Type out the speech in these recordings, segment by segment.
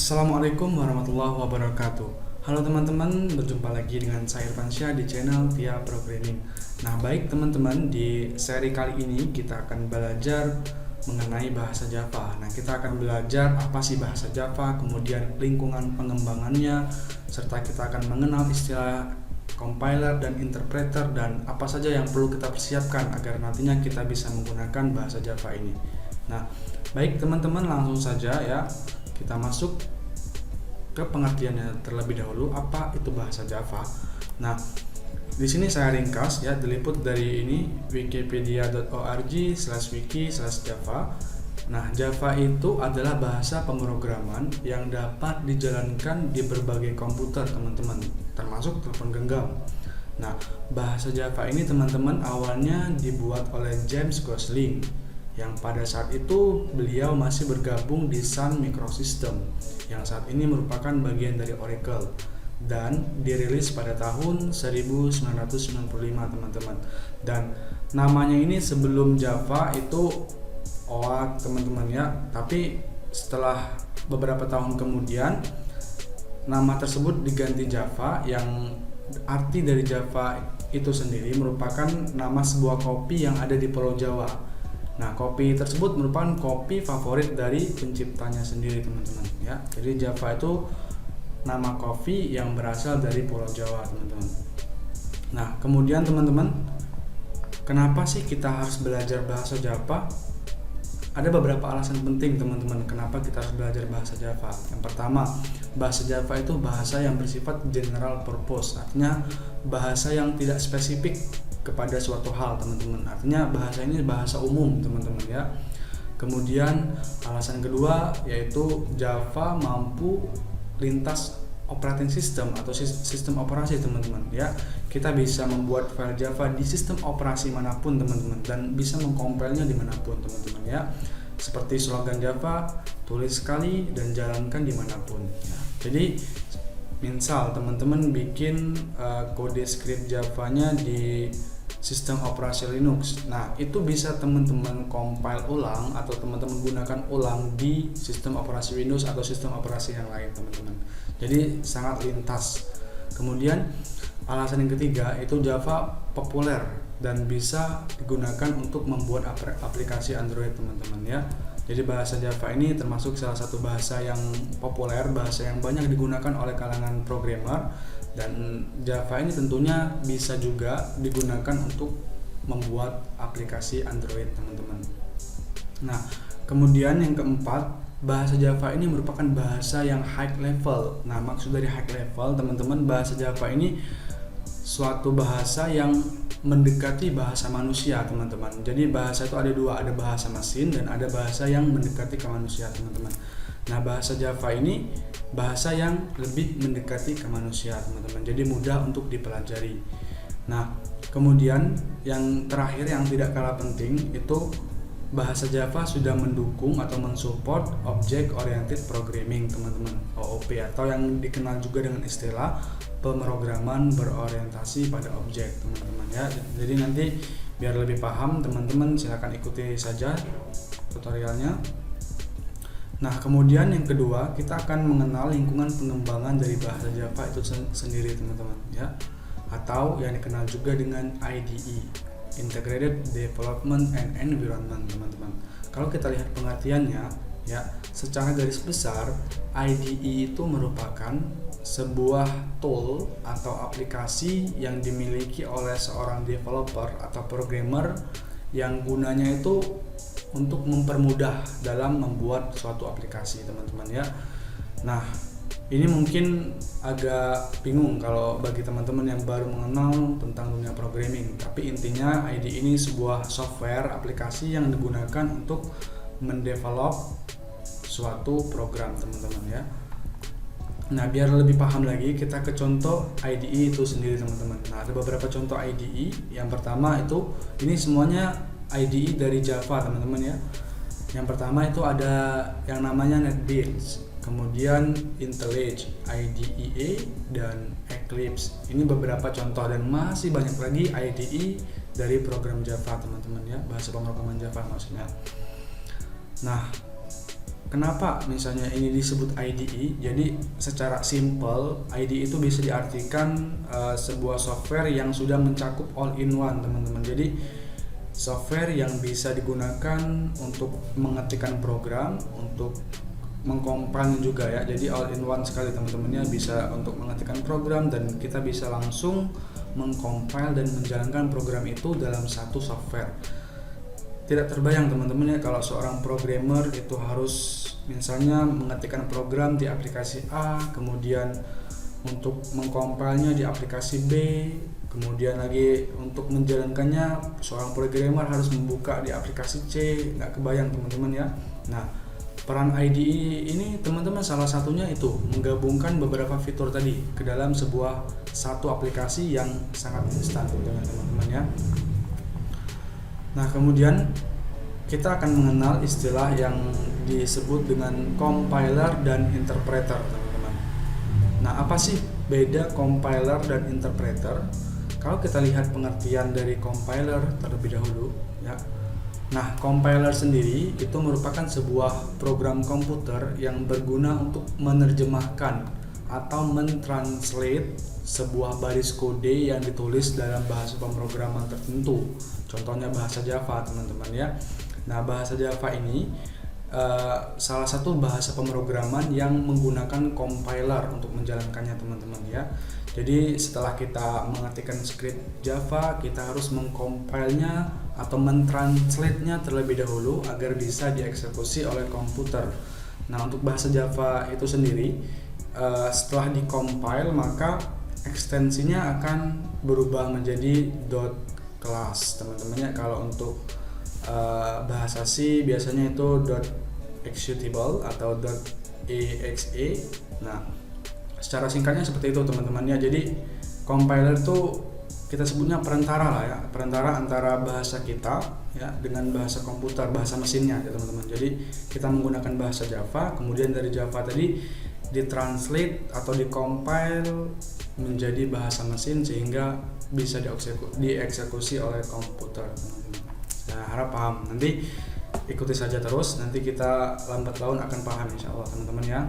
Assalamualaikum warahmatullahi wabarakatuh. Halo teman-teman, berjumpa lagi dengan saya Irfan Syah di channel Tia Programming. Nah, baik teman-teman, di seri kali ini kita akan belajar mengenai bahasa Java. Nah, kita akan belajar apa sih bahasa Java, kemudian lingkungan pengembangannya, serta kita akan mengenal istilah compiler dan interpreter dan apa saja yang perlu kita persiapkan agar nantinya kita bisa menggunakan bahasa Java ini. Nah, baik teman-teman, langsung saja ya. Kita masuk ke pengertiannya terlebih dahulu, apa itu bahasa Java. Nah, di sini saya ringkas ya, diliput dari ini wikipedia.org/wiki/java. Nah, Java itu adalah bahasa pemrograman yang dapat dijalankan di berbagai komputer teman-teman, termasuk telepon genggam. Nah, bahasa Java ini teman-teman awalnya dibuat oleh James Gosling, yang pada saat itu beliau masih bergabung di Sun Microsystem yang saat ini merupakan bagian dari Oracle dan dirilis pada tahun 1995 teman-teman. Dan namanya ini sebelum Java itu OA teman-teman ya, tapi setelah beberapa tahun kemudian nama tersebut diganti Java, yang arti dari Java itu sendiri merupakan nama sebuah kopi yang ada di Pulau Jawa. Nah, kopi tersebut merupakan kopi favorit dari penciptanya sendiri teman-teman ya. Jadi Java itu nama kopi yang berasal dari Pulau Jawa teman-teman. Nah, kemudian teman-teman, kenapa sih kita harus belajar bahasa Java? Ada beberapa alasan penting teman-teman kenapa kita harus belajar bahasa Java. Yang pertama, bahasa Java itu bahasa yang bersifat general purpose, artinya bahasa yang tidak spesifik kepada suatu hal teman-teman. Artinya bahasa ini bahasa umum teman-teman ya. Kemudian alasan kedua yaitu Java mampu lintas operating system atau sistem operasi teman-teman ya. Kita bisa membuat file Java di sistem operasi manapun teman-teman dan bisa mengkompilnya dimanapun teman-teman ya. Seperti slogan Java, tulis sekali dan jalankan dimanapun ya. Jadi misal teman-teman bikin kode script Java-nya di sistem operasi Linux. Nah, itu bisa teman-teman compile ulang atau teman-teman gunakan ulang di sistem operasi Windows atau sistem operasi yang lain, teman-teman. Jadi sangat lintas. Kemudian alasan yang ketiga itu Java populer dan bisa digunakan untuk membuat aplikasi Android, teman-teman ya. Jadi bahasa Java ini termasuk salah satu bahasa yang populer, bahasa yang banyak digunakan oleh kalangan programmer, dan Java ini tentunya bisa juga digunakan untuk membuat aplikasi Android, teman-teman. Nah, kemudian yang keempat, bahasa Java ini merupakan bahasa yang high level. Nah, maksud dari high level, teman-teman, bahasa Java ini suatu bahasa yang mendekati bahasa manusia, teman-teman. Jadi bahasa itu ada dua, ada bahasa mesin dan ada bahasa yang mendekati ke manusia, teman-teman. Nah, bahasa Java ini bahasa yang lebih mendekati ke manusia, teman-teman. Jadi mudah untuk dipelajari. Nah, kemudian yang terakhir yang tidak kalah penting itu bahasa Java sudah mendukung atau mensupport Object Oriented Programming, teman-teman, OOP, atau yang dikenal juga dengan istilah pemrograman berorientasi pada objek, teman-teman ya. Jadi nanti biar lebih paham teman-teman silakan ikuti saja tutorialnya. Nah, kemudian yang kedua, kita akan mengenal lingkungan pengembangan dari bahasa Java itu sendiri, teman-teman ya, atau yang dikenal juga dengan IDE, Integrated Development and Environment, teman-teman. Kalau kita lihat pengertiannya ya, secara garis besar IDE itu merupakan sebuah tool atau aplikasi yang dimiliki oleh seorang developer atau programmer yang gunanya itu untuk mempermudah dalam membuat suatu aplikasi, teman-teman ya. Nah, ini mungkin agak bingung kalau bagi teman-teman yang baru mengenal tentang dunia programming, tapi intinya IDE ini sebuah software aplikasi yang digunakan untuk mendevelop suatu program, teman-teman ya. Nah, biar lebih paham lagi, kita ke contoh IDE itu sendiri, teman-teman. Nah, ada beberapa contoh IDE. Yang pertama itu, ini semuanya IDE dari Java, teman-teman ya. Yang pertama itu ada yang namanya NetBeans, kemudian IntelliJ, IDEA, dan Eclipse. Ini beberapa contoh dan masih banyak lagi IDE dari program Java, teman-teman ya, bahasa pemrograman Java maksudnya. Nah, kenapa misalnya ini disebut IDE? Jadi secara simple IDE itu bisa diartikan sebuah software yang sudah mencakup all-in-one teman-teman. Jadi software yang bisa digunakan untuk mengetikkan program, untuk mengcompile juga ya. Jadi all-in-one sekali teman-temannya, bisa untuk mengetikkan program dan kita bisa langsung mengcompile dan menjalankan program itu dalam satu software. Tidak terbayang teman-teman ya kalau seorang programmer itu harus misalnya mengetikkan program di aplikasi A, kemudian untuk mengcompilenya di aplikasi B, kemudian lagi untuk menjalankannya seorang programmer harus membuka di aplikasi C. Nggak kebayang teman-teman ya. Nah, peran IDE ini teman-teman salah satunya itu menggabungkan beberapa fitur tadi ke dalam sebuah satu aplikasi yang sangat instan teman-teman ya. Nah, kemudian kita akan mengenal istilah yang disebut dengan compiler dan interpreter, teman-teman. Nah, apa sih beda compiler dan interpreter? Kalau kita lihat pengertian dari compiler terlebih dahulu, ya. Nah, compiler sendiri itu merupakan sebuah program komputer yang berguna untuk menerjemahkan atau mentranslate sebuah baris kode yang ditulis dalam bahasa pemrograman tertentu. Contohnya bahasa Java, teman-teman ya. Nah, bahasa Java ini salah satu bahasa pemrograman yang menggunakan compiler untuk menjalankannya, teman-teman ya. Jadi setelah kita mengetikkan script Java, kita harus mengcompile-nya atau mentranslate-nya terlebih dahulu agar bisa dieksekusi oleh komputer. Nah, untuk bahasa Java itu sendiri setelah dikompil maka ekstensinya akan berubah menjadi .class, teman-teman ya. Kalau untuk bahasa C biasanya itu .executable atau .exe. Nah, secara singkatnya seperti itu teman-teman ya. Jadi compiler itu kita sebutnya perantara lah ya, perantara antara bahasa kita ya dengan bahasa komputer, bahasa mesinnya ya teman-teman. Jadi kita menggunakan bahasa Java, kemudian dari Java tadi ditranslate atau dikompil menjadi bahasa mesin sehingga bisa dieksekusi oleh komputer. Nah, harap paham. Nanti ikuti saja terus, nanti kita lambat laun akan paham insyaallah teman-teman ya.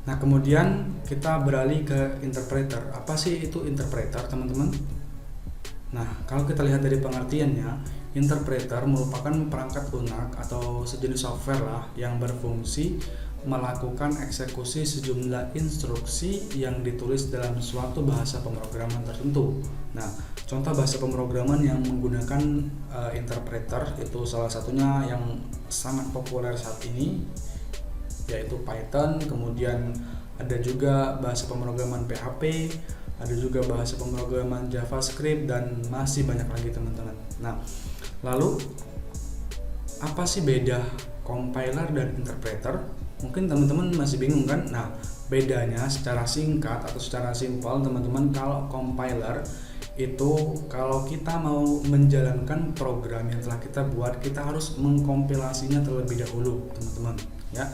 Nah, kemudian kita beralih ke interpreter. Apa sih itu interpreter, teman-teman? Nah, kalau kita lihat dari pengertiannya, interpreter merupakan perangkat lunak atau sejenis software lah yang berfungsi melakukan eksekusi sejumlah instruksi yang ditulis dalam suatu bahasa pemrograman tertentu. Nah, contoh bahasa pemrograman yang menggunakan interpreter itu salah satunya yang sangat populer saat ini yaitu Python, kemudian ada juga bahasa pemrograman PHP, ada juga bahasa pemrograman JavaScript, dan masih banyak lagi teman-teman. Nah, lalu apa sih beda compiler dan interpreter? Mungkin teman-teman masih bingung kan? Nah, bedanya secara singkat atau secara simpel teman-teman, kalau compiler itu kalau kita mau menjalankan program yang telah kita buat, kita harus mengkompilasinya terlebih dahulu teman-teman ya.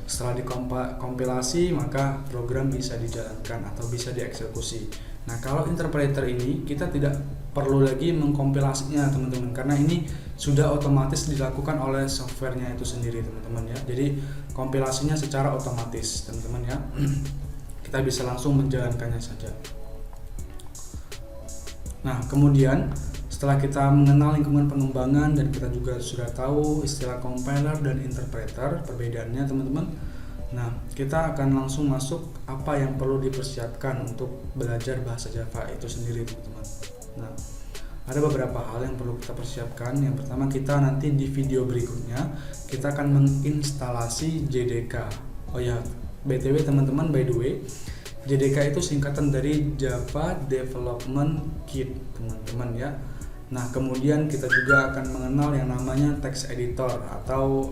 Setelah dikompilasi maka program bisa dijalankan atau bisa dieksekusi. Nah, kalau interpreter ini kita tidak perlu lagi mengkompilasinya teman-teman, karena ini sudah otomatis dilakukan oleh softwarenya itu sendiri teman-teman ya. Jadi kompilasinya secara otomatis teman-teman ya. Kita bisa langsung menjalankannya saja. Nah, kemudian setelah kita mengenal lingkungan pengembangan dan kita juga sudah tahu istilah compiler dan interpreter, perbedaannya teman-teman. Nah, kita akan langsung masuk apa yang perlu dipersiapkan untuk belajar bahasa Java itu sendiri teman-teman. Nah, ada beberapa hal yang perlu kita persiapkan. Yang pertama, kita nanti di video berikutnya kita akan menginstalasi JDK. Oh ya, BTW teman-teman, by the way, JDK itu singkatan dari Java Development Kit teman-teman ya. Nah, kemudian kita juga akan mengenal yang namanya text editor atau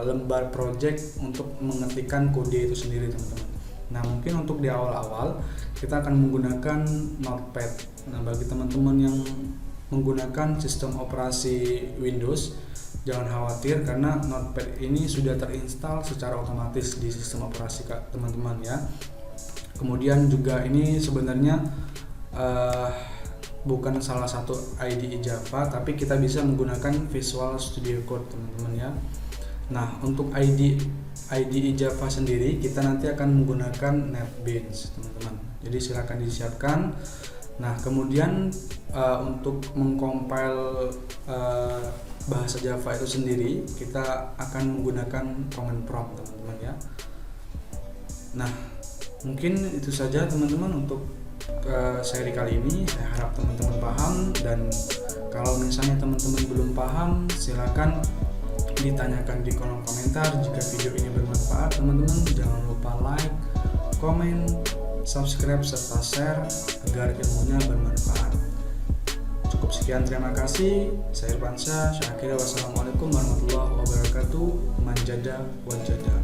lembar project untuk mengetikkan kode itu sendiri teman-teman. Nah, mungkin untuk di awal-awal kita akan menggunakan Notepad. Nah, bagi teman-teman yang menggunakan sistem operasi Windows, jangan khawatir karena Notepad ini sudah terinstall secara otomatis di sistem operasi teman-teman ya. Kemudian juga ini sebenarnya bukan salah satu IDE Java, tapi kita bisa menggunakan Visual Studio Code teman-teman ya. Nah, untuk IDE Java sendiri kita nanti akan menggunakan NetBeans, teman-teman. Jadi silakan disiapkan. Nah, kemudian untuk mengcompile bahasa Java itu sendiri, kita akan menggunakan command prompt, teman-teman ya. Nah, mungkin itu saja teman-teman untuk seri kali ini. Saya harap teman-teman paham, dan kalau misalnya teman-teman belum paham, silakan ditanyakan di kolom komentar. Jika video ini bermanfaat, teman-teman jangan lupa like, komen, subscribe, serta share agar ilmunya bermanfaat. Cukup sekian, terima kasih. Saya Irfansyah. Wassalamualaikum warahmatullahi wabarakatuh. Manjada wajada.